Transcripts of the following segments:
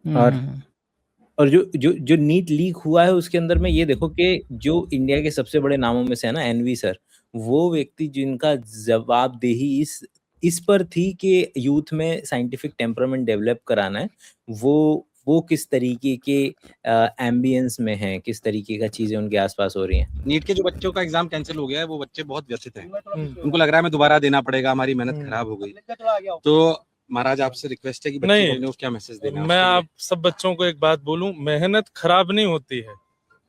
और हम्म। और जो जो जो नीट लीक हुआ है उसके अंदर में ये देखो कि जो इंडिया के सबसे बड़े नामों में से है ना, एनवी सर, वो व्यक्ति जिनका जवाबदेही इस पर थी कि यूथ में साइंटिफिक टेम्परामेंट डेवलप कराना है, वो किस तरीके के एम्बियंस में है, किस तरीके का चीजें उनके आसपास हो रही हैं। नीट के जो बच्चों का एग्जाम कैंसिल हो गया है, वो बच्चे बहुत व्यथित हैं। उनको लग रहा है हमें दोबारा देना पड़ेगा, हमारी मेहनत खराब हो गई। तो महाराज आपसे रिक्वेस्ट है कि बच्चों को अपने क्या मैसेज देना है? मैं आप सब बच्चों को एक बात बोलूं, मेहनत खराब नहीं होती है,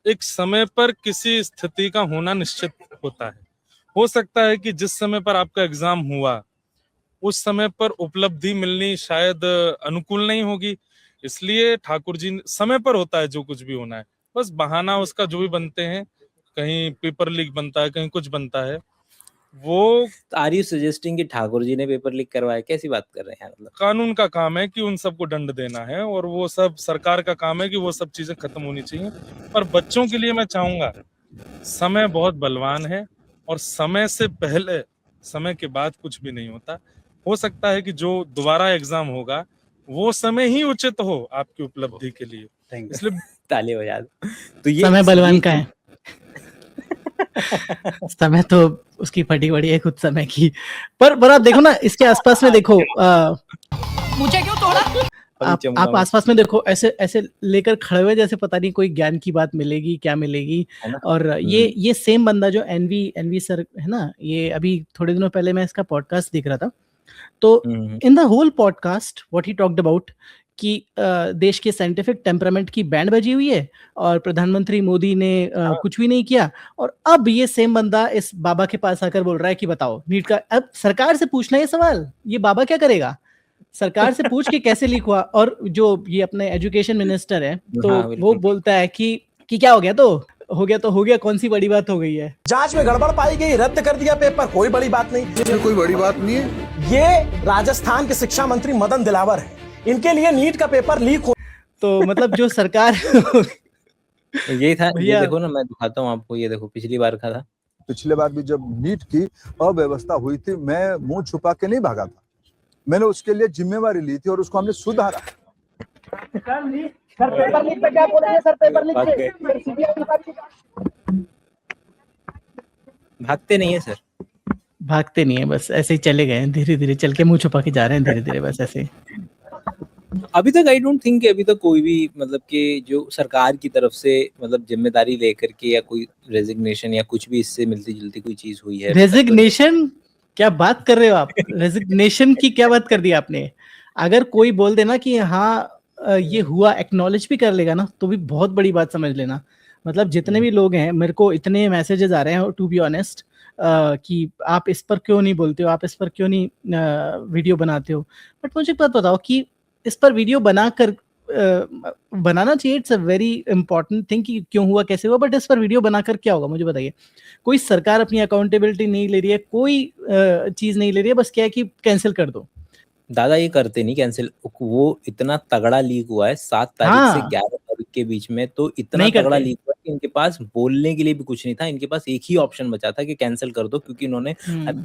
एक समय पर किसी स्थिति का होना निश्चित होता है। हो सकता है कि जिस समय पर आपका एग्जाम हुआ उस समय पर उपलब्धि मिलनी शायद अनुकूल नहीं होगी, इसलिए ठाकुर जी समय पर होता है जो कुछ भी होना है, बस बहाना उसका जो भी बनते हैं, कहीं पेपर लीक बनता है, कहीं कुछ बनता है, वो आर यू सजेस्टिंग कि ठाकुर जी ने पेपर लीक करवाया? कैसी बात कर रहे हैं मतलब? कानून का काम है कि उन सबको दंड देना है, और वो सब सरकार का काम है कि वो सब चीजें खत्म होनी चाहिए। पर बच्चों के लिए मैं चाहूंगा, समय बहुत बलवान है, और समय से पहले, समय के बाद कुछ भी नहीं होता। हो सकता है कि जो दोबारा एग्जाम होगा वो समय ही उचित हो आपकी उपलब्धि के लिए, इसलिए ताली बजा दो। तो समय बलवान का है। समय तो उसकी फटी पड़ी है खुद समय की। पर आप देखो ना, इसके आसपास में देखो, मुझे क्यों तोड़ा? आप आसपास में देखो, ऐसे ऐसे लेकर खड़े हुए जैसे पता नहीं कोई ज्ञान की बात मिलेगी, क्या मिलेगी। और ये सेम बंदा जो एनवी सर है ना, ये अभी थोड़े दिनों पहले मैं इसका पॉडकास्ट देख रहा था, तो in the whole podcast what he talked about कि देश के साइंटिफिक टेम्परामेंट की बैंड बजी हुई है और प्रधानमंत्री मोदी ने कुछ भी नहीं किया। और अब ये सेम बंदा इस बाबा के पास आकर बोल रहा है कि बताओ नीट का, अब सरकार से पूछना ये सवाल, ये बाबा क्या करेगा? सरकार से पूछ के कैसे लीक हुआ? और जो ये अपने एजुकेशन मिनिस्टर है, तो वो बोलता है कि क्या हो गया, तो हो गया, कौन सी बड़ी बात हो गई है? जांच में गड़बड़ पाई गई, रद्द कर दिया पेपर, कोई बड़ी बात नहीं। कोई बड़ी बात नहीं है। ये राजस्थान के शिक्षा मंत्री मदन दिलावर है, इनके लिए नीट का पेपर लीक हो। तो मतलब जो सरकार यही था। ये देखो ना, मैं दिखाता हूँ आपको, ये देखो पिछली बार का था। पिछले बार भी जब नीट की अव्यवस्था हुई थी, मैं मुंह छुपा के नहीं भागा था, मैंने उसके लिए जिम्मेवारी ली थी और उसको हमने सुधारा। सर पेपर लीक पे क्या बोलेंगे? सर पेपर लीक पे भागते नहीं है सर, भागते नहीं है, बस ऐसे ही चले गए, धीरे धीरे चल के मुंह छुपा के जा रहे हैं, धीरे धीरे बस ऐसे। अभी तक आई डोंट थिंक कि अभी तक कोई भी मतलब कि जो सरकार की तरफ से मतलब जिम्मेदारी लेकर के या कोई रेजिग्नेशन या कुछ भी इससे मिलती जुलती कोई चीज हुई है। रेजिग्नेशन? क्या बात कर रहे हो आप? रेजिग्नेशन की क्या बात कर दी आपने? अगर कोई बोल देना कि हाँ ये हुआ, एक्नॉलेज भी कर लेगा ना, तो भी बहुत बड़ी बात समझ लेना। मतलब जितने भी लोग हैं, मेरे को इतने मैसेजेस आ रहे हैं टू बी ऑनेस्ट, कि आप इस पर क्यों नहीं बोलते हो, आप इस पर क्यों नहीं वीडियो बनाते हो। बट मुझे एक बात बताओ कि इस पर वीडियो बनाकर बनाना चाहिए, it's a very important thing कि क्यों हुआ, कैसे हुआ, बट इस पर वीडियो बनाकर क्या होगा मुझे बताइए। कोई सरकार अपनी अकाउंटेबिलिटी नहीं ले रही है, कोई चीज नहीं ले रही है, बस क्या है कि कैंसिल कर दो। दादा ये करते नहीं कैंसिल, वो इतना तगड़ा लीक हुआ है 7 तारीख से 11 तारीख के बीच में, तो इतना तगड़ा लीक हुआ कि इनके पास बोलने के लिए भी कुछ नहीं था। इनके पास एक ही ऑप्शन बचा था कि कैंसिल कर दो, क्योंकि इन्होंने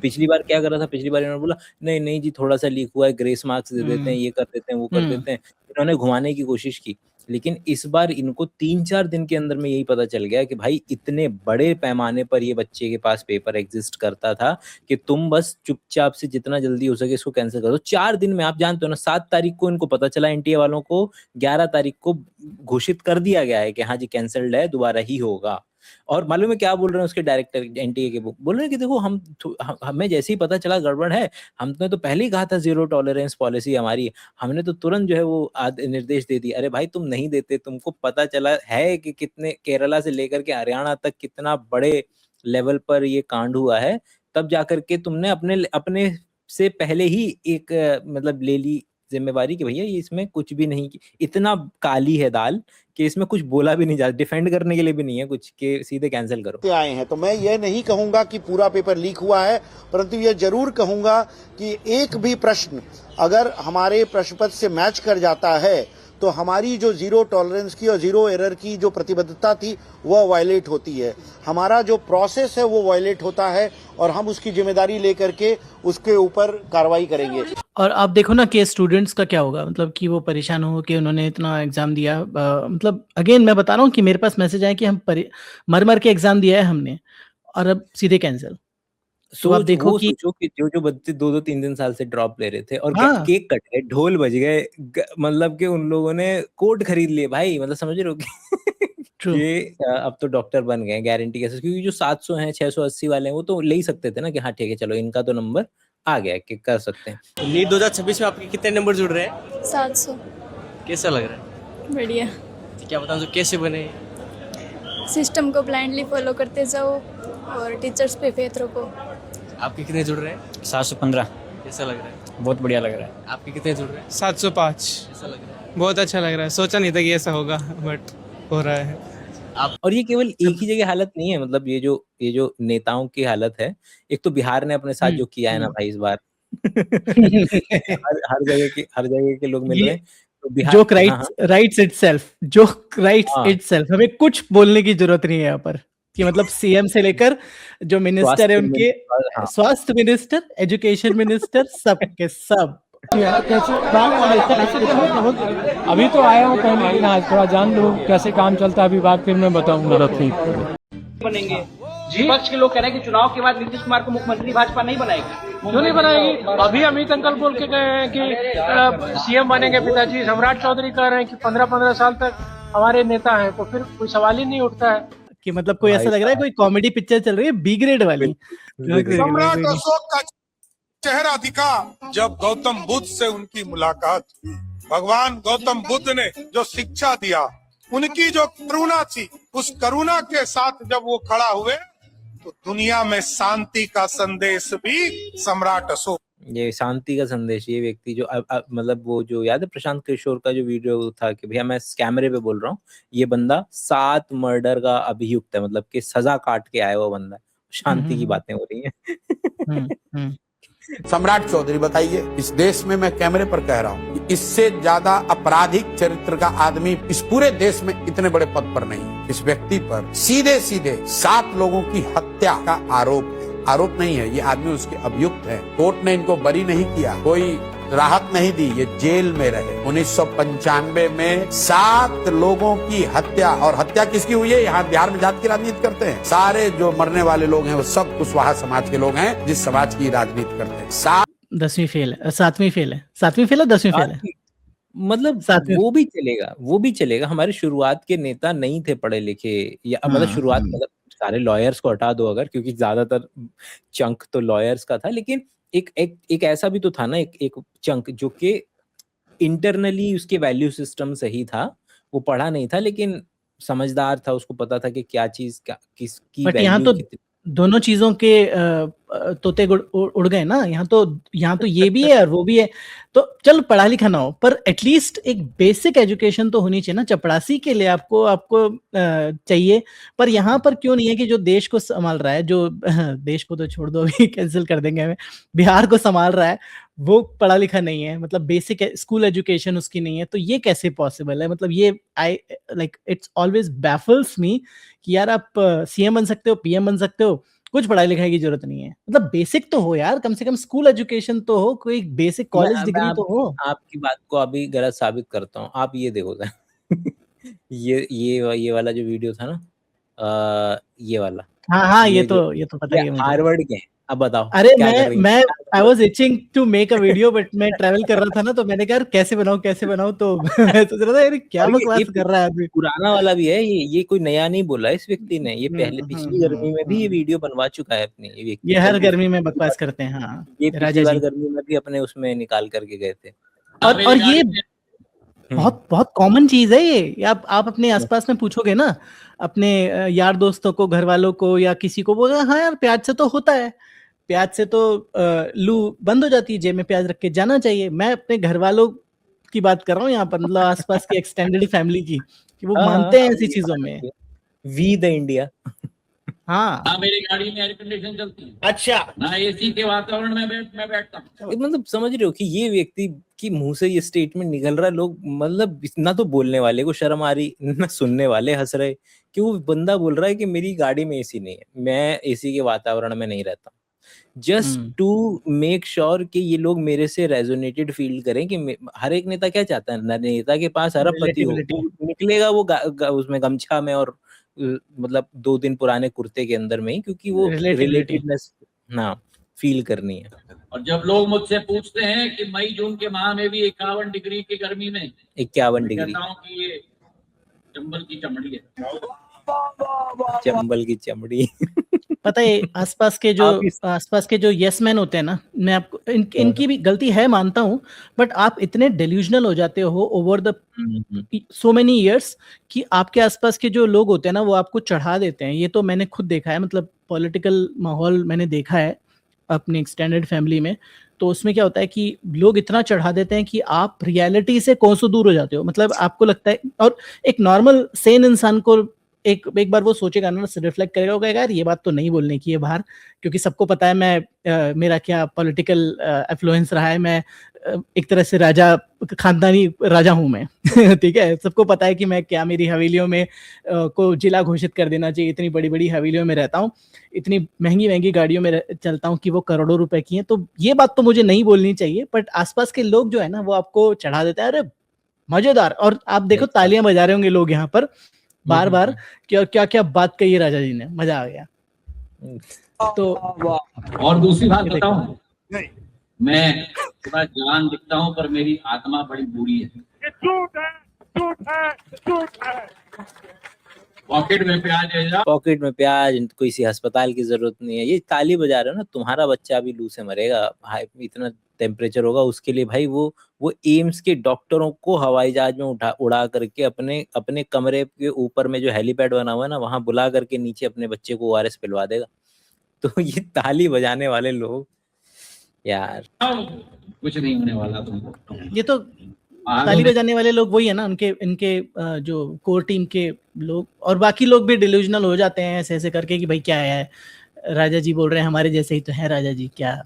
पिछली बार क्या करा था, पिछली बार इन्होंने बोला नहीं नहीं जी थोड़ा सा लीक हुआ है, ग्रेस मार्क्स दे देते हैं, ये कर देते हैं, वो कर देते हैं, इन्होंने घुमाने की कोशिश की। लेकिन इस बार इनको 3-4 दिन के अंदर में यही पता चल गया कि भाई इतने बड़े पैमाने पर ये बच्चे के पास पेपर एग्जिस्ट करता था कि तुम बस चुपचाप से जितना जल्दी हो सके इसको कैंसिल कर दो। 4 दिन में, आप जानते हो ना, 7 तारीख को इनको पता चला एनटीए वालों को, 11 तारीख को घोषित कर दिया गया है कि हाँ जी कैंसल्ड है, दोबारा ही होगा। और मालूम है क्या बोल रहे हैं उसके डायरेक्टर एनटीए के? बोल रहे हैं कि देखो हमें जैसे ही पता चला गड़बड़ है, हमने तो पहले ही कहा था जीरो टॉलरेंस पॉलिसी हमारी, हमने तो तुरंत जो है वो निर्देश दे दिया। अरे भाई तुम नहीं देते, तुमको पता चला है कि कितने केरला से लेकर के हरियाणा तक कितना बड़े लेवल पर ये कांड हुआ है, तब जाकर के तुमने अपने से पहले ही एक मतलब ले ली जिम्मेवारी कि भैया ये इसमें कुछ भी नहीं, इतना काली है दाल कि इसमें कुछ बोला भी नहीं जाता, डिफेंड करने के लिए भी नहीं है कुछ, कि सीधे कैंसिल करो। आए हैं तो मैं ये नहीं कहूंगा कि पूरा पेपर लीक हुआ है, परंतु ये जरूर कहूंगा कि एक भी प्रश्न अगर हमारे प्रश्न पत्र से मैच कर जाता है तो हमारी जो जीरो टॉलरेंस की और जीरो एरर की जो प्रतिबद्धता थी वह वायलेट होती है, हमारा जो प्रोसेस है वो वायलेट होता है और हम उसकी जिम्मेदारी लेकर के उसके ऊपर कार्रवाई करेंगे। और आप देखो ना कि स्टूडेंट्स का क्या होगा, मतलब कि वो परेशान हो कि उन्होंने इतना एग्जाम दिया, मतलब अगेन मैं बता रहा हूँ कि मेरे पास मैसेज आया कि हम मर मर के एग्जाम दिया है हमने और अब सीधे कैंसिल। तो आप देखो कि सोचो कि जो बच्चे 2-2 3-3 साल से ड्रॉप ले रहे थे और हाँ। केक कट गए, ढोल बज गए, मतलब कि उन लोगों ने कोट खरीद लिए भाई, मतलब समझ रहे हो कि ये अब तो डॉक्टर बन गए गारंटी के साथ, क्योंकि जो 700 हैं 680 वाले हैं वो तो ले ही सकते थे ना कि हाँ ठीक है चलो इनका तो नंबर आ गया कि कर सकते हैं। तो नीट 2026 में आपके कितने नंबर जुड़ रहे हैं? 700। कैसा लग रहा है? बढ़िया। क्या बताऊँ तो कैसे बने? सिस्टम को ब्लाइंडली फॉलो करते जाओ और टीचर्स पे फेथ रखो। आपके कितने जुड़ रहे हैं? 715। कैसा लग रहा है? बहुत बढ़िया लग रहा है। आपके कितने जुड़ रहे हैं? 705। कैसा लग रहा है? बहुत अच्छा लग रहा है, सोचा नहीं था कि ऐसा होगा बट हो रहा है। और ये केवल एक ही जगह हालत नहीं है, मतलब ये जो नेताओं की हालत है, एक तो बिहार ने अपने साथ जो किया है ना भाई इस बार हर जगह के लोग मिल रहे हैं, तो बिहार जोक राइट्स इटसेल्फ, हमें कुछ बोलने की जरूरत नहीं है यहाँ पर कि मतलब सीएम से लेकर जो मिनिस्टर है उनके, स्वास्थ्य मिनिस्टर, एजुकेशन मिनिस्टर, सब के सब। अभी तो आया हूँ पहले, लेकिन आज थोड़ा जान लूँ कैसे काम चलता है, अभी बात फिर मैं बताऊंगा। बनेंगे विपक्ष के लोग कह रहे हैं कि चुनाव के बाद नीतीश कुमार को मुख्यमंत्री भाजपा नहीं बनाएगी। क्यों नहीं बनाएगी? अभी अमित अंकल बोल के गए हैं कि सीएम बनेंगे पिताजी। सम्राट चौधरी कह रहे हैं कि 15-15 साल तक हमारे नेता हैं, तो फिर कोई सवाल ही नहीं उठता है कि मतलब कोई ऐसा लग रहा है कोई कॉमेडी पिक्चर चल रही है बी ग्रेड वाली। सम्राट अशोक का चेहरा दिखा जब गौतम बुद्ध से उनकी मुलाकात हुई। भगवान गौतम बुद्ध ने जो शिक्षा दिया, उनकी जो करुणा थी, उस करुणा के साथ जब वो खड़ा हुए तो दुनिया में शांति का संदेश भी सम्राट अशोक, ये शांति का संदेश, ये व्यक्ति जो मतलब वो जो याद है प्रशांत किशोर का जो वीडियो था कि भैया मैं कैमरे पे बोल रहा हूँ, ये बंदा 7 मर्डर का अभियुक्त है, मतलब कि सजा काट के आया हुआ बंदा, शांति की बातें हो रही हैं। सम्राट चौधरी बताइए, इस देश में मैं कैमरे पर कह रहा हूँ कि इससे ज्यादा आपराधिक चरित्र का आदमी इस पूरे देश में इतने बड़े पद पर नहीं है। इस व्यक्ति पर सीधे 7 लोगों की हत्या का आरोप नहीं है, ये आदमी उसके अभियुक्त है। कोर्ट ने इनको बरी नहीं किया, कोई राहत नहीं दी, ये जेल में रहे। 1995 में 7 लोगों की हत्या, और हत्या किसकी हुई है? यहाँ बिहार में जात की राजनीति करते हैं। सारे जो मरने वाले लोग हैं वो सब कुशवाहा समाज के लोग हैं, जिस समाज की राजनीति करते हैं। 7वीं फेल है, 10वीं फेल है, मतलब वो भी चलेगा। हमारे शुरुआत के नेता नहीं थे पढ़े लिखे, या मतलब शुरुआत मतलब सारे लॉयर्स को हटा दो अगर, क्योंकि ज्यादातर चंक तो लॉयर्स का था, लेकिन एक ऐसा भी तो था ना, एक चंक जो कि इंटरनली उसके वैल्यू सिस्टम सही था, वो पढ़ा नहीं था लेकिन समझदार था, उसको पता था कि क्या चीज किसकी वैल्यू। यहाँ तो दोनों चीजों के तोते उड़ गए ना, यहाँ तो ये भी है और वो भी है। तो चल पढ़ा लिखा ना हो, पर एटलीस्ट एक बेसिक एजुकेशन तो होनी चाहिए ना। चपरासी के लिए आपको चाहिए, पर यहाँ पर क्यों नहीं है कि जो देश को संभाल रहा है, जो देश को तो छोड़ दो, अभी कैंसिल कर देंगे हमें, बिहार को संभाल रहा है, वो पढ़ा लिखा नहीं है, मतलब बेसिक स्कूल एजुकेशन उसकी नहीं है। तो ये कैसे पॉसिबल है? मतलब ये इट्स ऑलवेज बैफल्स मी कि यार आप सीएम बन सकते हो, पीएम बन सकते हो, कुछ पढ़ाई लिखाई की जरूरत नहीं है। मतलब बेसिक तो हो यार, कम से कम स्कूल एजुकेशन तो हो, कोई बेसिक कॉलेज डिग्री तो हो। आपकी बात को अभी गलत साबित करता हूँ, आप ये देखो ये वाला जो वीडियो था ना, ये वाला, हाँ, ये तो पता है, हार्वर्ड के। अब बताओ। अरे मैं I was itching to make a video, but मैं ट्रैवल कर रहा था ना, तो मैंने कहा कैसे बनाऊं, तो मैं सोच रहा था यार क्या बकवास कर रहा है आदमी। पुराना वाला भी है ये कोई नया नहीं बोला इस व्यक्ति ने, ये पहले पिछली गर्मी में भी ये वीडियो बनवा चुका है अपनी। ये हर गर्मी में बकवास करते हैं। हाँ, ये पिछली बार गर्मी में भी अपने उसमें निकाल करके गए थे। और ये बहुत कॉमन चीज है ये। आप अपने आसपास में पूछोगे ना, अपने यार दोस्तों को, घर वालों को, या किसी को, बोल हाँ यार प्याज से तो होता है, प्याज से तो लू बंद हो जाती है, जेब में प्याज रख के जाना चाहिए। मैं अपने घर वालों की बात कर रहा हूँ यहाँ पर, मतलब आसपास की एक्सटेंडेड फैमिली की, कि वो मानते हैं ऐसी चीजों में। We the India. हाँ मेरी गाड़ी में एयर कंडीशन चलती है, अच्छा ना एसी के वातावरण में मैं बैठता हूँ। मतलब समझ रहे हो कि ये व्यक्ति की मुंह से ये स्टेटमेंट निकल रहा है, लोग मतलब ना तो बोलने वाले को शर्म आ रही, ना सुनने वाले हंस रहे कि वो बंदा बोल रहा है कि मेरी गाड़ी में एसी नहीं है, मैं एसी के वातावरण में नहीं रहता, जस्ट टू मेक श्योर कि ये लोग मेरे से रेजोनेटेड फील करें कि हर एक नेता क्या चाहता है, नेता के पास अरबपति हो, वो निकलेगा वो उसमें गमछा में और मतलब 2 दिन पुराने कुर्ते के अंदर में ही, क्योंकि वो रिलेटेडनेस ना फील करनी है। और जब लोग मुझसे पूछते हैं कि मई जून के माह में भी 51 डिग्री की गर्मी में 51 डिग्री कहता हूं कि ये चंबल की चमड़ी है, चंबल की चमड़ी। पता है आसपास के जो यस मैन होते हैं ना, मैं आपको इनकी भी गलती है मानता हूँ, बट आप इतने डेल्यूजनल हो जाते हो over the so many years कि आपके आसपास के जो लोग होते हैं ना वो आपको चढ़ा देते हैं। ये तो मैंने खुद देखा है, मतलब पॉलिटिकल माहौल मैंने देखा है अपनी एक्सटेंडेड फैमिली में, तो उसमें क्या होता है कि लोग इतना चढ़ा देते हैं कि आप रियलिटी से कोसों दूर हो जाते हो। मतलब आपको लगता है, और एक नॉर्मल सेन इंसान को एक बार वो सोचेगा ना, रिफ्लेक्ट करेगा, वो कहेगा यार ये बात तो नहीं बोलने की है बाहर, क्योंकि सबको पता है मैं मेरा क्या पॉलिटिकल इन्फ्लुएंस रहा है, मैं एक तरह से राजा खानदानी राजा हूं मैं। ठीक है, सबको पता है कि मैं क्या, मेरी हवेलियों में को जिला घोषित कर देना चाहिए, इतनी बड़ी बड़ी हवेलियों में रहता हूँ, इतनी महंगी महंगी गाड़ियों में चलता हूँ कि वो करोड़ों रुपए की हैं, तो ये बात तो मुझे नहीं बोलनी चाहिए। बट आसपास के लोग जो है ना वो आपको चढ़ा देते हैं, अरे मजेदार। और आप देखो तालियां बजा रहे होंगे लोग यहाँ पर बार बार, क्या क्या बात कही है राजा जी ने, मजा आ गया। तो और दूसरी बात बताऊं, मैं थोड़ा जान दिखता हूं पर मेरी आत्मा बड़ी बुरी है। पॉकेट में प्याज है, पॉकेट में प्याज, कोई सी अस्पताल की जरूरत नहीं है। ये ताली बजा रहे हो ना, तुम्हारा बच्चा अभी लू से मरेगा, इतना टेम्परेचर होगा उसके लिए भाई, वो एम्स के डॉक्टरों को हवाई जहाज में उड़ा करके अपने कमरे के ऊपर में जो हेलीपैड बना हुआ है ना, वहां बुला करके नीचे अपने बच्चे को ORS पिलवा देगा। तो ये ताली बजाने वाले लोग यार, कुछ नहीं होने वाला तुमको। ये तो ताली बजाने वाले लोग वही है ना, इनके जो कोर टीम के लोग, और बाकी लोग भी डिल्यूजनल हो जाते हैं ऐसे ऐसे करके कि भाई क्या है, राजा जी बोल रहे हैं हमारे जैसे ही तो है राजा जी, क्या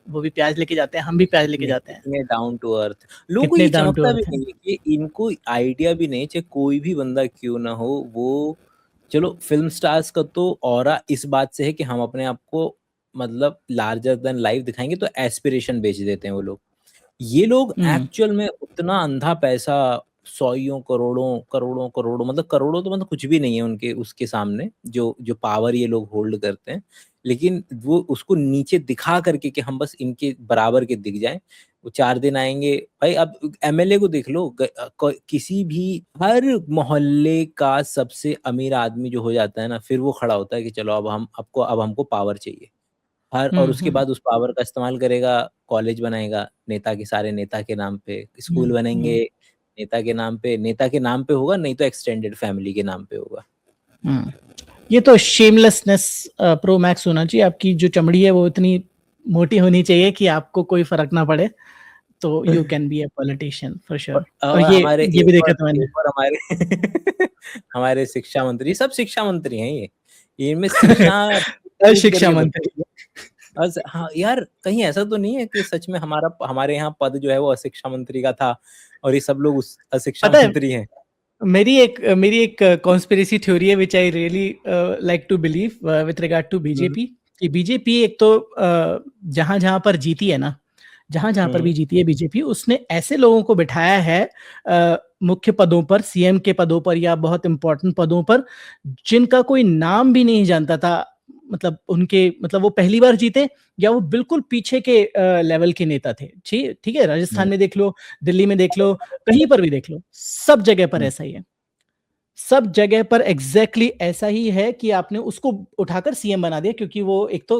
वो भी प्याज लेके जाते हैं, हम भी प्याज लेके जाते हैं। इतने डाउन टू अर्थ लोगों को ये चमकता भी नहीं कि इनको आइडिया भी नहीं, चाहे कोई भी बंदा क्यों ना हो, वो चलो फिल्म स्टार्स का तो ऑरा इस बात से है कि हम अपने आप को मतलब लार्जर देन लाइफ दिखाएंगे, तो एस्पिरेशन बेच देते हैं वो लोग। ये लोग एक्चुअल में उतना अंधा पैसा, 100 करोड़ों मतलब करोड़ों तो मतलब कुछ भी नहीं है उनके उसके सामने, जो पावर ये लोग होल्ड करते हैं, लेकिन वो उसको नीचे दिखा करके कि हम बस इनके बराबर के दिख जाएं, वो 4 दिन आएंगे। भाई अब MLA को देख लो, किसी भी हर मोहल्ले का सबसे अमीर आदमी जो हो जाता है ना, फिर वो खड़ा होता है कि चलो अब हमको पावर चाहिए और उसके बाद उस पावर का इस्तेमाल करेगा, कॉलेज बनाएगा नेता के नाम पे, स्कूल बनेंगे नेता के नाम पे होगा, नहीं तो एक्सटेंडेड फैमिली के नाम पे होगा। ये तो शेमलेसनेस प्रो मैक्स होना चाहिए। आपकी जो चमड़ी है वो इतनी मोटी होनी चाहिए कि आपको कोई फर्क ना पड़े, तो you can be a politician for sure. और ये भी देखा था मैंने। हमारे शिक्षा मंत्री, सब शिक्षा मंत्री हैं ये, इनमें शिक्षा मंत्री। हाँ यार, कहीं ऐसा तो नहीं है कि सच में हमारे यहाँ पद जो है वो अशिक्षा मंत्री का था और ये सब लोग उस अशिक्षा मंत्री हैं। मेरी एक कॉन्स्पिरेसी थ्योरी है which I really like to believe with regard to BJP, कि बीजेपी एक तो जहां पर जीती है ना, जहां पर भी जीती है बीजेपी, उसने ऐसे लोगों को बिठाया है मुख्य पदों पर, सीएम के पदों पर या बहुत इंपॉर्टेंट पदों पर, जिनका कोई नाम भी नहीं जानता था। मतलब वो पहली बार जीते या वो बिल्कुल पीछे के लेवल के नेता थे। ठीक है, राजस्थान में देख लो, दिल्ली में देख लो, कहीं पर भी देख लो, सब जगह पर ऐसा ही है। सब जगह पर एग्जैक्टली ऐसा ही है कि आपने उसको उठाकर सीएम बना दिया, क्योंकि वो एक तो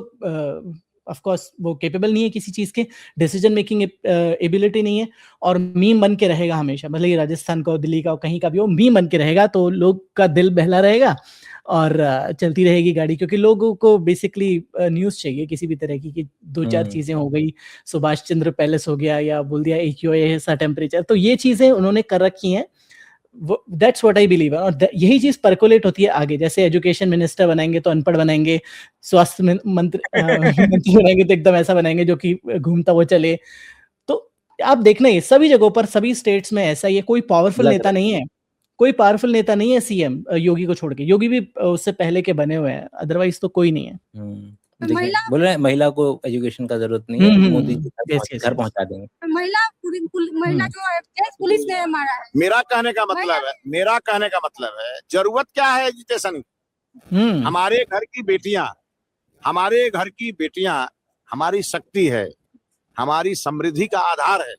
ऑफ कोर्स वो कैपेबल नहीं है किसी चीज के, डिसीजन मेकिंग एबिलिटी नहीं है, और मीम बन के रहेगा हमेशा। मतलब ये राजस्थान का, दिल्ली का, कहीं का भी हो, मीम बन के रहेगा, तो लोग का दिल बहला रहेगा और चलती रहेगी गाड़ी। क्योंकि लोगों को बेसिकली न्यूज़ चाहिए किसी भी तरह की, कि 2-4 चीजें हो गई, सुभाष चंद्र पैलेस हो गया, या बोल दिया AQI ऐसा टेम्परेचर, तो ये चीजें उन्होंने कर रखी हैं। That's what I believe. और यही चीज परकोलेट होती है आगे, जैसे एजुकेशन मिनिस्टर बनाएंगे तो अनपढ़ बनाएंगे, स्वास्थ्य मंत्री मंत्री बनाएंगे तो एकदम ऐसा बनाएंगे जो कि घूमता वो चले। तो आप देखना ये सभी जगहों पर, सभी स्टेट्स में ऐसा ही है। कोई पावरफुल नेता नहीं है, कोई पावरफुल नेता नहीं है सीएम योगी को छोड़ के। योगी भी उससे पहले के बने हुए हैं, अदरवाइज तो कोई नहीं है। बोल रहे हैं महिला को एजुकेशन का जरूरत नहीं है, मोदी जी घर पहुंचा देंगे। महिला जो है पुलिस ने मारा है। मेरा कहने का मतलब है जरूरत क्या है एजुकेशन की? हमारे घर की बेटियां हमारी शक्ति है, हमारी समृद्धि का आधार है,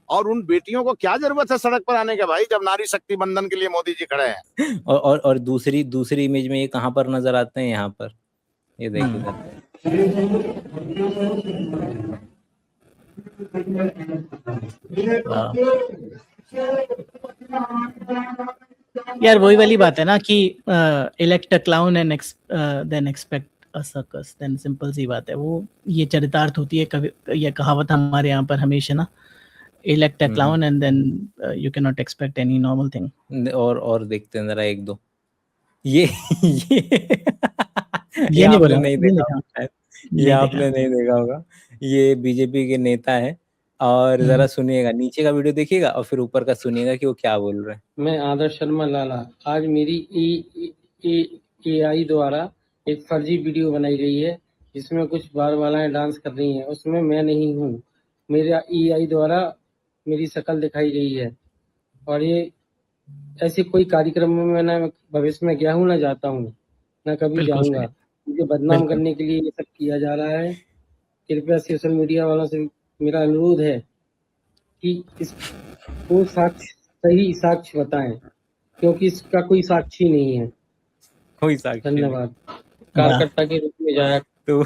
और उन बेटियों को क्या जरूरत है सड़क पर आने के भाई, जब नारी शक्ति बंधन के लिए मोदी जी खड़े हैं। और दूसरी इमेज में ये कहाँ पर नजर आते हैं? यहाँ पर ये देखिए यार वही वाली बात है ना कि elect a clown and then expect a circus, then simple सी बात है वो। ये चरितार्थ होती है कभी, ये कहावत हमारे यहाँ पर हमेशा ना, elect a clown and then you can not expect any normal thing. और देखते हैं जरा एक दो ये ये नहीं बोला, नहीं देखा, ये आपने नहीं देखा होगा। ये बीजेपी के नेता है, और जरा सुनिएगा, नीचे का वीडियो देखिएगा और फिर ऊपर का सुनिएगा कि वो क्या बोल रहे हैं। मैं आदर्श शर्मा लाला, आज मेरी AI द्वारा एक फर्जी वीडियो बनाई गई है जिसमें कुछ बाल बालाएं डांस कर रही हैं, उसमें मैं नहीं हूँ। मेरा AI द्वारा मेरी शक्ल दिखाई गई है, और ये ऐसे कोई कार्यक्रम में मैं ना भविष्य में गया हूँ, ना जाता हूँ, ना कभी जाऊंगा। मुझे बदनाम करने के लिए ये सब किया जा रहा है। कृपया सोशल मीडिया वालों से मेरा अनुरोध है कि इसको सही साक्ष्य बताएं, क्योंकि इसका कोई साक्षी नहीं है। कोई साक्ष्य। धन्यवाद। कार्यकर्ता के रूप में जाया तो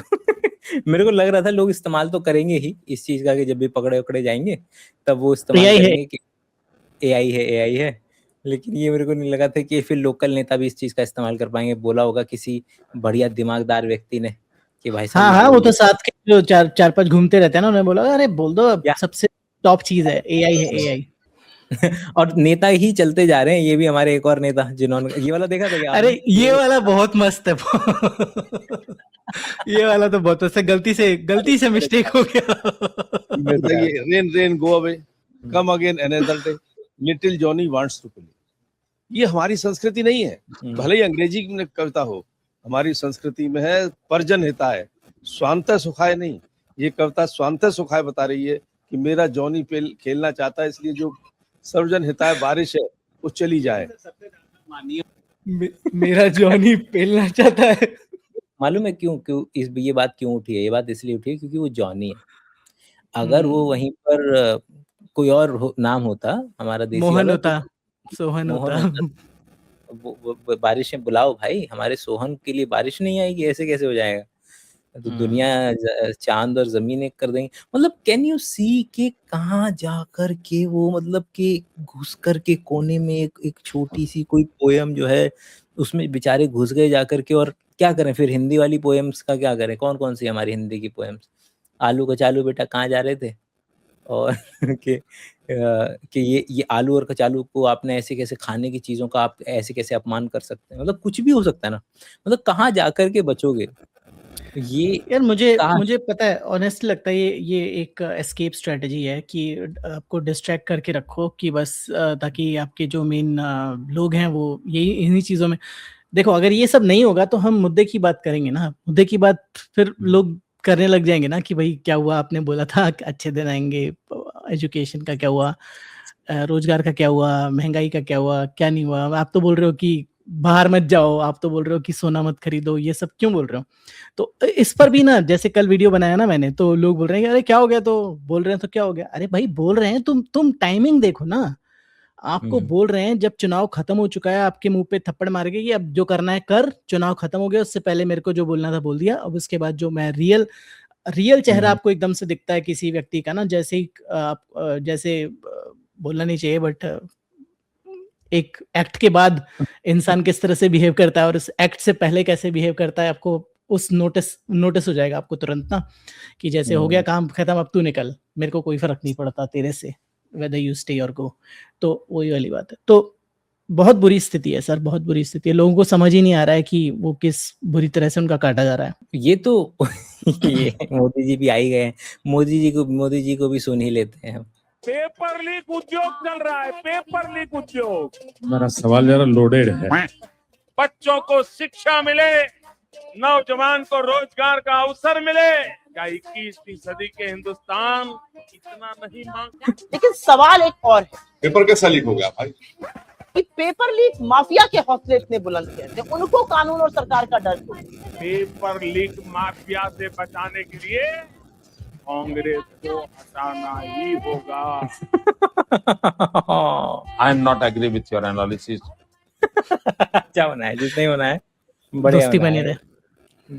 मेरे को लग रहा था लोग इस्तेमाल तो करेंगे ही इस चीज का, कि जब भी पकड़े जाएंगे तब वो इस्तेमाल करेंगे कि AI है। लेकिन ये मेरे को नहीं लगा था कि फिर लोकल नेता भी इस चीज का इस्तेमाल कर पाएंगे। बोला होगा किसी बढ़िया दिमागदार व्यक्ति ने कि भाई साहब हाँ, वो तो साथ के जो चार पांच घूमते रहते हैं ना, उन्होंने बोला अरे बोल दो सबसे टॉप चीज है AI है AI। और नेता ही चलते जा रहे हैं। ये भी हमारे एक और नेता जिन्होंने ये वाला देखा था क्या? अरे ये वाला बहुत मस्त है ये वाला तो बहुत मस्त है। गलती से मिस्टेक हो गया। Rain go away, come again another day, little Johnny wants to play. ये हमारी संस्कृति नहीं है। भले ही अंग्रेजी में कविता हो, हमारी संस्कृति में है पर्जन हिता है, स्वांत सुखाय नहीं। ये कविता स्वांत सुखाय बता रही है कि मेरा जॉनी खेलना चाहता है, इसलिए जो सर्वजन हिताय बारिश है वो चली जाए। मेरा जॉनी पेलना चाहता है। मालूम है क्यों ये बात क्यों उठी है? ये बात इसलिए उठी है क्योंकि वो जॉनी है। अगर वो वहीं पर कोई और नाम होता, हमारा देसी मोहन वाला, होता, सोहन होता। बारिशें बुलाओ भाई, हमारे सोहन के लिए बारिश नहीं आएगी, ऐसे कैसे हो जाएगा? तो दुनिया चांद और जमीन एक कर देंगे। मतलब कैन यू सी कि कहाँ जाकर के वो, मतलब कि घुस कर के कोने में एक छोटी सी कोई पोयम जो है उसमें बेचारे घुस गए जाकर के। और क्या करें फिर? हिंदी वाली पोएम्स का क्या करें? कौन कौन सी हमारी हिंदी की पोएम्स? आलू कचालू बेटा कहाँ जा रहे थे, और कि ये आलू और कचालू को आपने ऐसे कैसे, खाने की चीजों का आप ऐसे कैसे अपमान कर सकते हैं? मतलब कुछ भी हो सकता है ना। मतलब कहाँ जाकर के बचोगे? ये यार मुझे पता है, ऑनेस्टली लगता है ये एक एस्केप स्ट्रेटजी है कि आपको डिस्ट्रैक्ट करके रखो, कि बस ताकि आपके जो मेन लोग हैं वो यही इन्हीं चीजों में। देखो अगर ये सब नहीं होगा तो हम मुद्दे की बात करेंगे ना, मुद्दे की बात फिर लोग करने लग जाएंगे ना कि भाई क्या हुआ, आपने बोला था अच्छे दिन आएंगे, एजुकेशन का क्या हुआ, रोजगार का क्या हुआ, महंगाई का क्या हुआ, क्या नहीं हुआ। आप तो बोल रहे हो कि बाहर मत जाओ, आप तो बोल रहे हो कि सोना मत खरीदो, ये सब क्यों बोल रहे हो? तो इस पर भी ना, जैसे कल वीडियो बनाया ना मैंने, तो लोग बोल रहे हैं कि अरे क्या हो गया, तो बोल रहे हैं तो क्या हो गया? अरे भाई बोल रहे हैं, तुम टाइमिंग देखो ना। आपको बोल रहे हैं जब चुनाव खत्म हो चुका है, आपके मुंह पे थप्पड़ मार के कि अब जो करना है कर, चुनाव खत्म हो गया, उससे पहले मेरे को जो बोलना था बोल दिया। अब उसके बाद जो मैं रियल चेहरा आपको एकदम से दिखता है किसी व्यक्ति का ना, जैसे ही आप जैसे बोलना नहीं चाहिए, बट एक एक्ट के बाद इंसान किस तरह से बिहेव करता है और उस एक्ट से पहले कैसे बिहेव करता है, आपको उस नोटिस हो जाएगा आपको तुरंत ना, कि जैसे हो गया काम खत्म, अब तू निकल, मेरे को कोई फर्क नहीं पड़ता तेरे से, whether you stay or go। तो वही वाली बात है। तो बहुत बुरी स्थिति है सर, बहुत बुरी स्थिति है। लोगों को समझ ही नहीं आ रहा है कि वो किस बुरी तरह से उनका काटा जा रहा है। ये तो ये मोदी जी भी आ ही गए हैं, मोदी जी को भी सुन ही लेते हैं हम। पेपर लीक उद्योग चल रहा है, पेपर लीक उद्योग। मेरा सवाल जरा लोडेड है। बच्चों को शिक्षा मिले, नौजवान को रोजगार का अवसर मिले, क्या 21वीं सदी के हिंदुस्तान इतना नहीं मांगता? लेकिन सवाल एक और है पेपर कैसा लीक हो गया भाई? कि पेपर लीक माफिया के हौसले इतने बुलंद कैसे, उनको कानून और सरकार का डर क्यों? पेपर लीक माफिया से बचाने के लिए कांग्रेस को हटाना ही होगा। I am not agree with your analysis. क्या होना है, जितना ही होना है बढ़िया दोस्ती होना बनी है, रहे।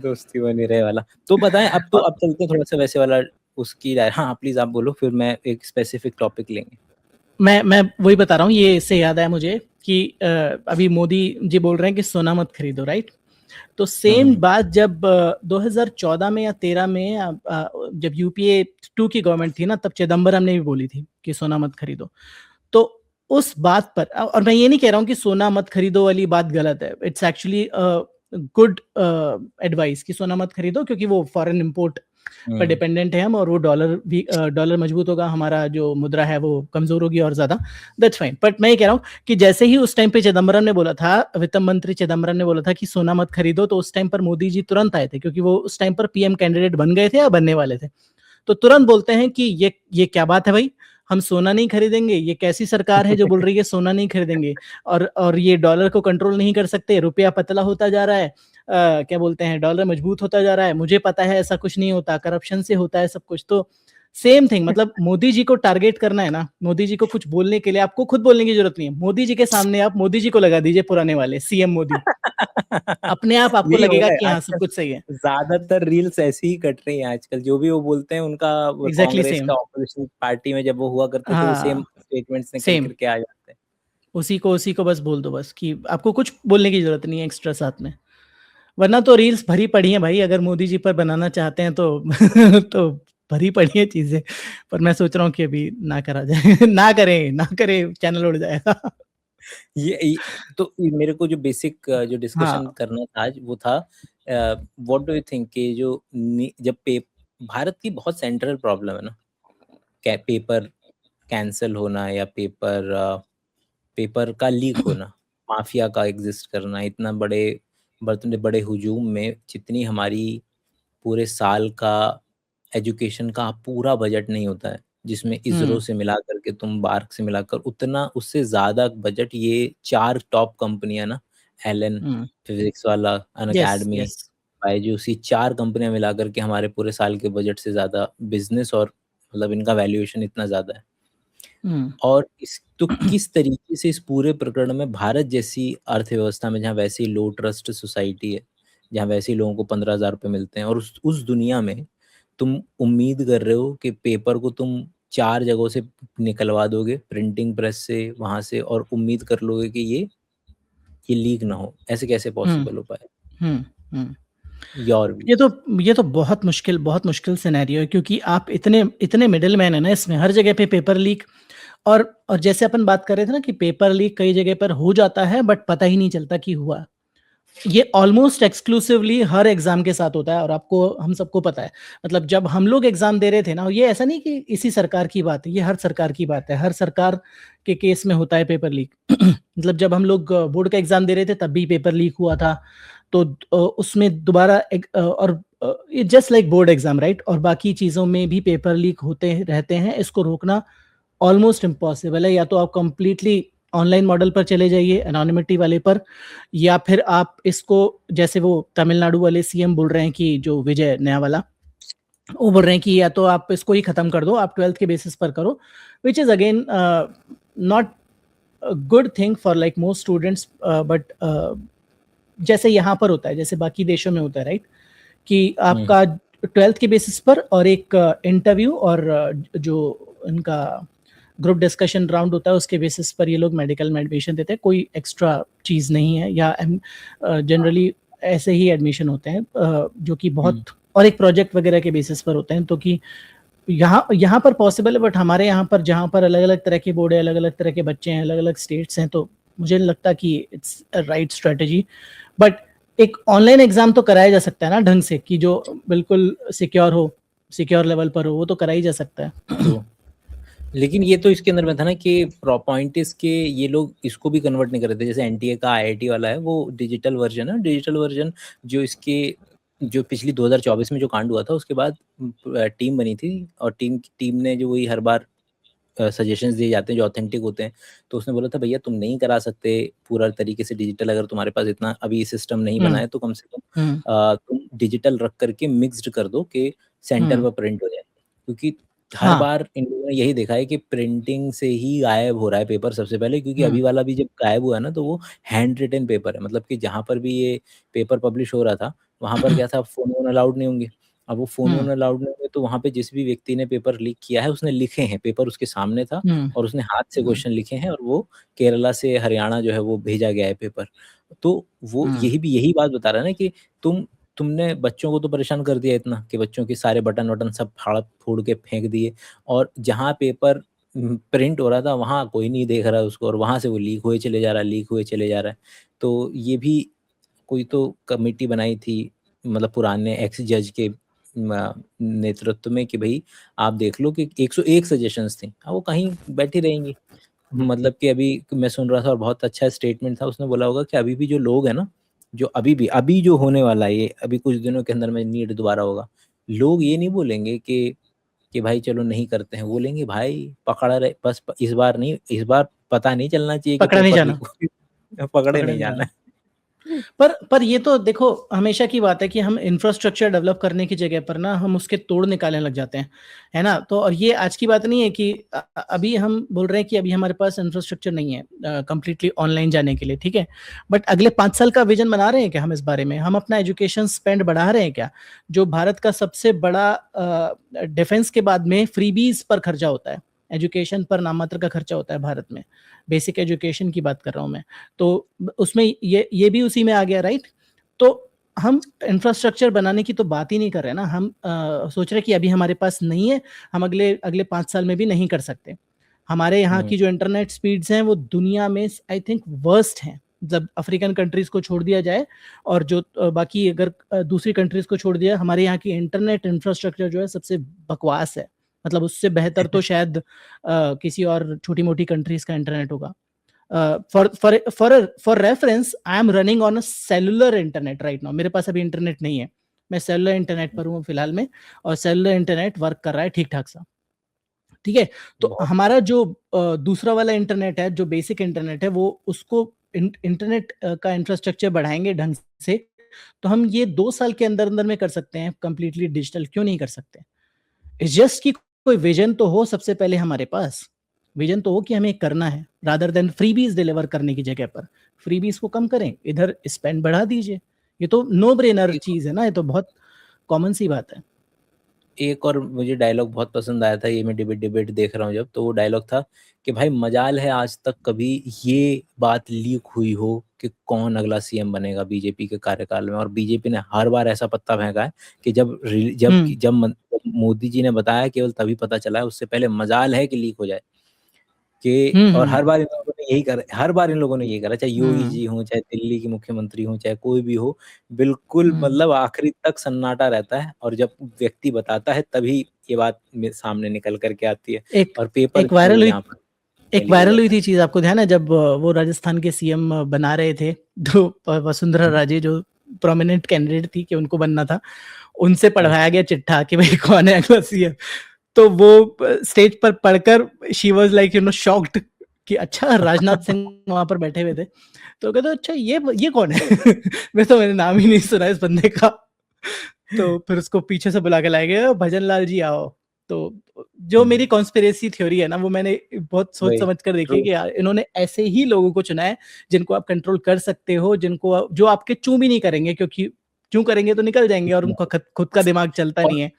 दोस्ती बनी रहे वाला। तो बताएं, अब चलते हैं थोड़ा सा वैसे वाला उसकी राय। हाँ प्लीज आप बोलो, फिर मैं एक स्पेसिफिक टॉपिक लेंगे। मैं वही बता रहा हूँ, ये इससे याद आया मुझे कि अभी मोदी जी बोल रहे हैं कि सोना मत खरीदो, राइट? तो सेम बात जब 2014 में या 13 में जब यूपीए 2 की गवर्नमेंट थी ना, तब चिदम्बरम ने भी बोली थी कि सोना मत खरीदो। तो उस बात पर, और मैं ये नहीं कह रहा हूँ कि सोना मत खरीदो वाली बात गलत है, इट्स एक्चुअली गुड एडवाइस कि सोना मत खरीदो, क्योंकि वो फॉरेन इंपोर्ट पर डिपेंडेंट है हम, और वो डॉलर मजबूत होगा, हमारा जो मुद्रा है वो कमजोर होगी और ज्यादा, दैट्स फाइन। बट मैं ये कह रहा हूँ कि जैसे ही उस टाइम पे चिदम्बरम ने बोला था, वित्त मंत्री चिदम्बरम ने बोला था कि सोना मत खरीदो, तो उस टाइम पर मोदी जी तुरंत आए थे, क्योंकि वो उस टाइम पर पीएम कैंडिडेट बन गए थे या बनने वाले थे। तो तुरंत बोलते हैं कि ये क्या बात है भाई, हम सोना नहीं खरीदेंगे, ये कैसी सरकार है जो बोल रही है सोना नहीं खरीदेंगे, और ये डॉलर को कंट्रोल नहीं कर सकते, रुपया पतला होता जा रहा है, क्या बोलते हैं, डॉलर मजबूत होता जा रहा है, मुझे पता है ऐसा कुछ नहीं होता, करप्शन से होता है सब कुछ। तो सेम थिंग, मतलब मोदी जी को टारगेट करना है ना, मोदी जी को कुछ बोलने के लिए आपको खुद बोलने की जरूरत नहीं है, मोदी जी के सामने आप मोदी जी को लगा दीजिए, पुराने वाले सीएम मोदी, अपने आप आपको लगेगा कि हाँ सब कुछ सही है। ज्यादातर रील्स ऐसी ही कट रही हैं आजकल, जो भी वो बोलते हैं उनका कांग्रेस का ऑपोजिशन पार्टी में जब वो हुआ करते थे, वो सेम स्टेटमेंट्स निकल करके आ जाते हैं। उसी को बस बोल दो बस कि आपको कुछ बोलने की जरूरत नहीं है एक्स्ट्रा साथ में, वरना तो रील्स भरी पड़ी हैं भाई। अगर मोदी जी पर बनाना चाहते हैं तो तो भरी पड़ी है चीजें, पर मैं सोच रहा हूँ कि अभी ना करा जाए ना करें, चैनल उड़ जाएगा। ये तो मेरे को जो बेसिक जो डिस्कशन करना था आज वो था, व्हाट डू यू थिंक कि जो जब भारत की बहुत सेंट्रल प्रॉब्लम है ना, पेपर कैंसिल होना या पेपर का लीक होना, माफिया का एग्जिस्ट करना, इतना बड़े हुजूम में जितनी हमारी पूरे साल का एजुकेशन का पूरा बजट नहीं होता है, जिसमें इसरो से मिला करके तुम बार्क से मिलाकर उतना, उससे ज्यादा बजट ये 4 टॉप कंपनियां ना, एलन फिजिक्स वाला, अनअकैडमी, बायजूस, 4 कंपनियां मिला करके हमारे पूरे साल के बजट से ज्यादा बिजनेस, और मतलब इनका वैल्यूएशन इतना ज्यादा है। और तो किस तरीके से इस पूरे प्रकरण में भारत जैसी अर्थव्यवस्था में, जहाँ वैसे ही लो ट्रस्ट सोसाइटी है, जहाँ वैसे ही लोगों को 15,000 रुपए मिलते हैं, और उस दुनिया में तुम उम्मीद कर रहे हो कि पेपर को तुम 4 जगहों से निकलवा दोगे, प्रिंटिंग प्रेस से, वहां से, और उम्मीद कर लोगे कि ये लीक ना हो, ऐसे कैसे पॉसिबल हो पाए? ये तो बहुत मुश्किल सिनेरियो है, क्योंकि आप इतने मिडिल मैन है ना इसमें, हर जगह पे पेपर लीक, और जैसे अपन बात कर रहे थे ना कि पेपर लीक कई जगह पर हो जाता है बट पता ही नहीं चलता कि हुआ। ये ऑलमोस्ट एक्सक्लूसिवली हर एग्जाम के साथ होता है, और हम सबको पता है। मतलब जब हम लोग एग्जाम दे रहे थे ना, ये ऐसा नहीं कि इसी सरकार की बात है, ये हर सरकार की बात है, हर सरकार के केस में होता है पेपर लीक। मतलब जब हम लोग बोर्ड का एग्जाम दे रहे थे तब भी पेपर लीक हुआ था, तो उसमें दोबारा और just like board exam, right, और बाकी चीजों में भी पेपर लीक होते रहते हैं। इसको रोकना ऑलमोस्ट इम्पॉसिबल है। या तो आप कंप्लीटली ऑनलाइन मॉडल पर चले जाइए, एनोनिमिटी वाले पर, या फिर आप इसको, जैसे वो तमिलनाडु वाले सीएम बोल रहे हैं कि जो विजय नया वाला, वो बोल रहे हैं कि या तो आप इसको ही खत्म कर दो, आप 12th के बेसिस पर करो, which is again not good thing for like most students, but जैसे यहाँ पर होता है, जैसे बाकी देशों में होता है, राइट, कि आपका 12th के बेसिस पर और एक इंटरव्यू और जो इनका ग्रुप डिस्कशन राउंड होता है उसके बेसिस पर ये लोग मेडिकल में एडमिशन देते हैं, कोई एक्स्ट्रा चीज़ नहीं है, या जनरली ऐसे ही एडमिशन होते हैं, जो कि बहुत, और एक प्रोजेक्ट वगैरह के बेसिस पर होते हैं। तो कि यहाँ पर पॉसिबल है, बट हमारे यहाँ पर जहाँ पर अलग अलग तरह के बोर्ड है, अलग अलग तरह के बच्चे हैं, अलग अलग स्टेट्स हैं, तो मुझे नहीं लगता कि it's a right strategy. But एक ऑनलाइन एग्जाम तो कराया जा सकता है ना ढंग से, कि जो बिल्कुल सिक्योर लेवल पर हो, वो तो कराया जा सकता है। लेकिन ये तो इसके अंदर में था ना कि पॉइंट इस के ये लोग इसको भी कन्वर्ट नहीं कर रहे थे। जैसे एनटीए का आईआईटी वाला है, वो डिजिटल वर्जन है। डिजिटल वर्जन जो इसके जो पिछली 2024 में जो कांड हुआ था, उसके बाद टीम बनी थी, और टीम ने जो वही हर बार सजेशंस दिए जाते हैं जो ऑथेंटिक होते हैं, तो उसने बोला था भैया तुम नहीं करा सकते पूरा तरीके से डिजिटल, अगर तुम्हारे पास इतना अभी सिस्टम नहीं बना है तो कम से कम तुम डिजिटल रख करके मिक्स्ड कर दो कि सेंटर पर प्रिंट हो जाए। क्योंकि हर बार इन लोगों ने यही देखा है कि प्रिंटिंग से ही गायब हो रहा है पेपर सबसे पहले, क्योंकि अभी वाला भी जब गायब हुआ है ना, तो वो हैंड रिटन पेपर है। मतलब कि जहाँ पर भी ये पेपर पब्लिश हो रहा था, वहां पर क्या था, फोन वोन अलाउड नहीं होंगे। अब वो फोन वोन अलाउड नहीं होंगे, तो वहां पे जिस भी व्यक्ति ने पेपर लीक किया है, उसने लिखे हैं, पेपर उसके सामने था और उसने हाथ से क्वेश्चन लिखे हैं, और वो केरला से हरियाणा जो है वो भेजा गया है पेपर। तो वो यही बात बता रहा है ना कि तुमने बच्चों को तो परेशान कर दिया इतना कि बच्चों के सारे बटन वटन सब फाड़ फोड़ के फेंक दिए, और जहाँ पेपर प्रिंट हो रहा था वहाँ कोई नहीं देख रहा उसको, और वहां से वो लीक हुए चले जा रहा है। तो ये भी कोई तो कमेटी बनाई थी, मतलब पुराने एक्स जज के नेतृत्व में, कि भाई आप देख लो कि 101 सजेशंस थी, वो कहीं बैठी रहेंगी। मतलब कि अभी मैं सुन रहा था और बहुत अच्छा स्टेटमेंट था, उसने बोला होगा कि अभी भी जो लोग हैं ना, जो अभी जो होने वाला है, ये अभी कुछ दिनों के अंदर में नीट दोबारा होगा, लोग ये नहीं बोलेंगे कि भाई चलो नहीं करते हैं, बोलेंगे भाई पकड़ा रहे, बस इस बार पता नहीं चलना चाहिए कि पकड़ा नहीं जाना, पकड़े नहीं जाना। पर ये तो देखो हमेशा की बात है कि हम इंफ्रास्ट्रक्चर डेवलप करने की जगह पर ना हम उसके तोड़ निकालने लग जाते हैं, है ना। तो और ये आज की बात नहीं है कि अभी हम बोल रहे हैं कि अभी हमारे पास इंफ्रास्ट्रक्चर नहीं है कंप्लीटली ऑनलाइन जाने के लिए, ठीक है, बट अगले 5 साल का विजन बना रहे हैं क्या हम इस बारे में? हम अपना एजुकेशन स्पेंड बढ़ा रहे हैं क्या? जो भारत का सबसे बड़ा डिफेंस के बाद में फ्रीबीज पर खर्चा होता है, एजुकेशन पर नाममात्र का खर्चा होता है भारत में, बेसिक एजुकेशन की बात कर रहा हूँ मैं, तो उसमें ये भी उसी में आ गया, राइट। तो हम इंफ्रास्ट्रक्चर बनाने की तो बात ही नहीं कर रहे ना, हम सोच रहे कि अभी हमारे पास नहीं है, हम अगले 5 साल में भी नहीं कर सकते। हमारे यहाँ की जो इंटरनेट स्पीड्स हैं वो दुनिया में आई थिंक वर्स्ट हैं, जब अफ्रीकन कंट्रीज को छोड़ दिया जाए, और जो बाकी अगर दूसरी कंट्रीज को छोड़ दिया, हमारे यहाँ की इंटरनेट इंफ्रास्ट्रक्चर जो है सबसे बकवास है। मतलब उससे बेहतर तो शायद किसी और छोटी मोटी कंट्रीज का इंटरनेट होगा। For reference, I am running on a cellular internet right now. मेरे पास अभी इंटरनेट नहीं है, मैं सेलुलर इंटरनेट पर हूँ फिलहाल में, और सेलुलर इंटरनेट वर्क कर रहा है ठीक ठाक सा, ठीक है। तो हमारा जो दूसरा वाला इंटरनेट है, जो बेसिक इंटरनेट है, वो उसको इंटरनेट का इंफ्रास्ट्रक्चर बढ़ाएंगे ढंग से, तो हम ये 2 साल के अंदर अंदर में कर सकते हैं कंप्लीटली डिजिटल। क्यों नहीं कर सकते? इट्स जस्ट कि कोई विजन तो हो, सबसे पहले हमारे पास विजन तो हो कि हमें करना है, रादर देन फ्रीबीज डिलीवर करने की जगह पर फ्रीबीज को कम करें, इधर स्पेंड बढ़ा दीजिए। ये तो नो ब्रेनर चीज है ना, ये तो बहुत कॉमन सी बात है। एक और मुझे डायलॉग बहुत पसंद आया था, ये मैं डिबेट देख रहा हूँ जब, तो वो डायलॉग था कि भाई मजाल है आज तक कभी ये बात लीक हुई हो कि कौन अगला सीएम बनेगा बीजेपी के कार्यकाल में, और बीजेपी ने हर बार ऐसा पत्ता फेंका है कि जब मोदी जी ने बताया केवल तभी पता चला है, उससे पहले मजाल है कि लीक हो जाए कि, और हर बार इन लोगों ने यही करा, चाहे योगी जी हो, चाहे दिल्ली के मुख्यमंत्री हो, चाहे कोई भी हो, बिल्कुल मतलब आखिरी तक सन्नाटा रहता है, और जब व्यक्ति बताता है तभी ये बात सामने निकल करके आती है। और पेपर एक वायरल हुई थी चीज, आपको ध्यान है, जब वो राजस्थान के सीएम बना रहे थे, तो वसुंधरा राजे जो प्रोमिनेंट कैंडिडेट थी कि उनको बनना था, उनसे पढ़वाया गया चिट्ठा कि भाई कौन है अगला सीएम, तो वो स्टेज पर पढ़कर शी वाज लाइक शॉक्ड कि अच्छा राजनाथ सिंह वहां पर बैठे हुए थे, तो कहते अच्छा ये कौन है मैंने नाम ही नहीं सुना इस बंदे का। तो फिर उसको पीछे से बुला के लाए गए, भजन लाल जी आओ। तो जो मेरी कॉन्स्पिरेसी थ्योरी है ना, वो मैंने बहुत सोच समझ कर देखी कि यार इन्होंने ऐसे ही लोगों को चुना है जिनको आप कंट्रोल कर सकते हो, जो आपके चू भी नहीं करेंगे, क्योंकि चू करेंगे तो निकल जाएंगे और उनको खुद का दिमाग चलता नहीं है।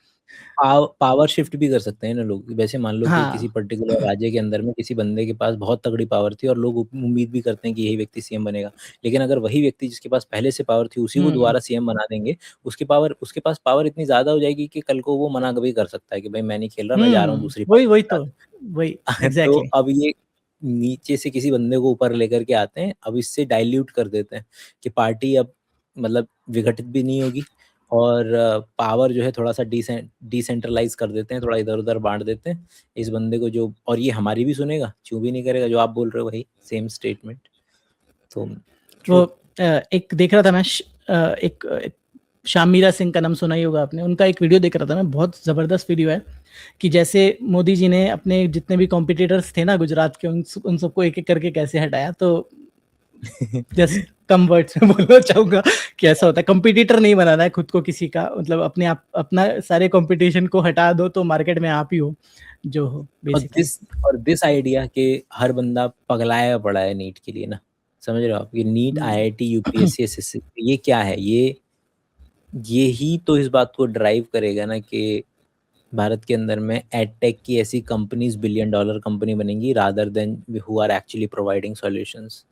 पावर शिफ्ट भी कर सकते हैं ना लोग। वैसे मान लो कि किसी पर्टिकुलर राज्य के अंदर में किसी बंदे के पास बहुत तगड़ी पावर थी और लोग उम्मीद भी करते हैं कि यही व्यक्ति सीएम बनेगा, लेकिन अगर वही व्यक्ति जिसके पास पहले से पावर थी उसी को दोबारा सीएम बना देंगे, उसके पास पावर इतनी ज्यादा हो जाएगी कि कल को वो मना भी कर सकता है कि भाई मैं नहीं खेल रहा, मैं जा रहा हूँ दूसरी वही एग्जैक्टली। तो अब नीचे से किसी बंदे को ऊपर लेकर के आते हैं, अब इससे डाइल्यूट कर देते हैं कि पार्टी अब मतलब विघटित भी नहीं होगी और पावर जो है थोड़ा-सा डिसेंट्रलाइज़ कर देते हैं, थोड़ा इधर-उधर बाँट देते हैं इस बंदे को जो, और ये हमारी भी सुनेगा, चूँ भी नहीं करेगा, जो आप बोल रहे हो वही सेम स्टेटमेंट। तो वो एक देख रहा था मैं एक शामिरा सिंह का नाम सुना ही होगा आपने, उनका एक वीडियो देख रहा था मैं, बहुत ज़बरदस्त वीडियो है कि जैसे मोदी जी ने अपने जितने भी कॉम्पिटिटर्स थे ना गुजरात के, उन सबको एक-एक करके कैसे हटाया। तो जस्ट कम वर्ड्स में बोलना चाहूँगा कि ऐसा होता है, कॉम्पिटिटर नहीं बनाना है खुद को किसी का, मतलब अपने आप अपना सारे कॉम्पिटिशन को हटा दो तो मार्केट में आप ही हो जो हो बेसिकली। और दिस आइडिया कि हर बंदा पगलाया पड़ा है नीट के लिए ना, समझ रहे हो आप? ये नीट, आईआईटी, यूपीएससी, एसएससी ये क्या है? ये ही तो इस बात को ड्राइव करेगा ना कि भारत के अंदर में एडटेक की ऐसी कंपनीज $1 बिलियन कंपनी बनेंगी rather than who are actually providing solutions.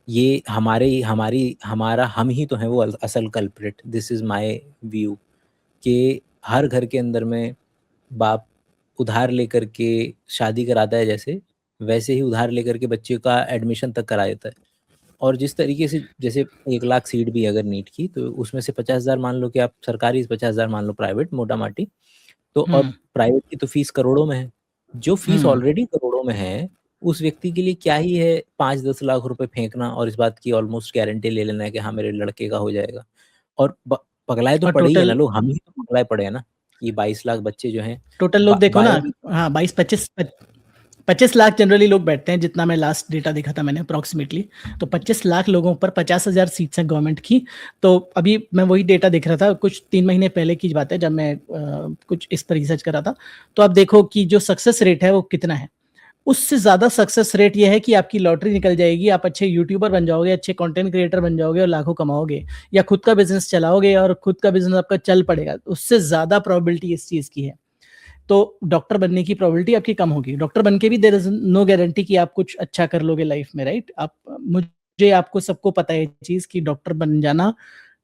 ये हमारा हम ही तो हैं वो असल culprit. This is my view कि हर घर के अंदर में बाप उधार लेकर के शादी कराता है, जैसे वैसे ही उधार लेकर के बच्चे का एडमिशन तक करा देता है। और जिस तरीके से जैसे 1 लाख सीट भी अगर नीट की, तो उसमें से 50,000 मान लो कि आप सरकारी, 50,000 मान लो प्राइवेट, मोटा माटी तो, और प्राइवेट की तो फीस करोड़ों में है। जो फीस ऑलरेडी करोड़ों में है उस व्यक्ति के लिए क्या ही है 5-10 लाख रुपए फेंकना और इस बात की ऑलमोस्ट गारंटी ले लेना है कि हाँ मेरे लड़के का हो जाएगा। और पगलाए तो पड़े ही है ना लोग, हम ही तो पगलाए पड़े हैं ना। ये 22 लाख बच्चे जो हैं टोटल लोग देखो ना, हाँ 25 लाख जनरली लोग बैठते हैं, जितना मैं लास्ट डेटा देखा था मैंने अप्रॉक्सीमेटली। तो 25 लाख लोगों पर 50,000 सीट्स हैं गवर्नमेंट की। तो अभी मैं वही डेटा देख रहा था, कुछ 3 महीने पहले की बात है जब मैं कुछ इस पर रिसर्च कर रहा था। तो आप देखो कि जो सक्सेस रेट है वो कितना है। उससे ज़्यादा सक्सेस रेट ये है कि आपकी लॉटरी निकल जाएगी, आप अच्छे यूट्यूबर बन जाओगे, अच्छे कंटेंट क्रिएटर बन जाओगे और लाखों कमाओगे, या खुद का बिजनेस चलाओगे और खुद का बिजनेस आपका चल पड़ेगा। उससे ज़्यादा प्रोबेबिलिटी इस चीज़ की है। तो डॉक्टर बनने की प्रोबेबिलिटी आपकी कम होगी। डॉक्टर बन के भी देयर इज नो गारंटी कि आप कुछ अच्छा कर लोगे लाइफ में, राइट? आपको सबको पता है चीज़ कि डॉक्टर बन जाना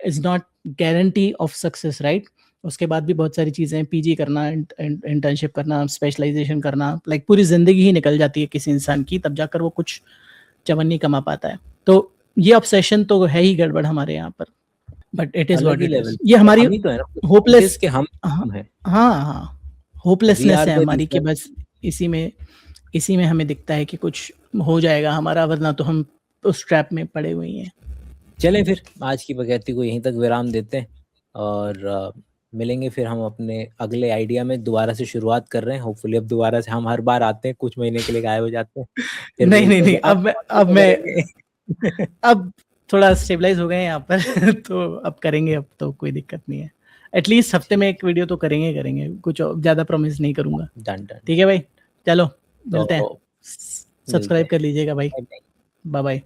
is not guarantee of success, right? उसके बाद भी बहुत सारी चीज़ें, पीजी करना, इंटर्नशिप करना, स्पेशलाइजेशन करना, लाइक पूरी ज़िंदगी ही निकल जाती है किसी इंसान की, तब जाकर वो कुछ चवन्नी कमा पाता है। तो ये ऑब्सेशन तो है ही गड़बड़ हमारे यहाँ पर, but it is what it is. ये हमारी होपलेस के हम हैं। हाँ होपलेसनेस है हमारी कि बस इसी में हमें दिखता है कि कुछ हो जाएगा हमारा, वरना तो हम उस ट्रैप में पड़े हुए हैं। चलें फिर आज की बकैती को यहीं तक विराम देते हैं और मिलेंगे फिर हम अपने अगले आइडिया में। दोबारा से शुरुआत कर रहे हैं, होपफुली अब दोबारा से हम हर बार आते हैं, कुछ महीने के लिए गायब हो जाते हैं। नहीं अब मैं अब थोड़ा स्टेबलाइज हो गए हैं यहाँ पर तो अब करेंगे, अब तो कोई दिक्कत नहीं है। एटलीस्ट हफ्ते में एक वीडियो तो करेंगे, कुछ ज़्यादा प्रॉमिस नहीं करूँगा। डन। ठीक है भाई, चलो मिलते हैं। सब्सक्राइब कर लीजिएगा भाई। Bye bye.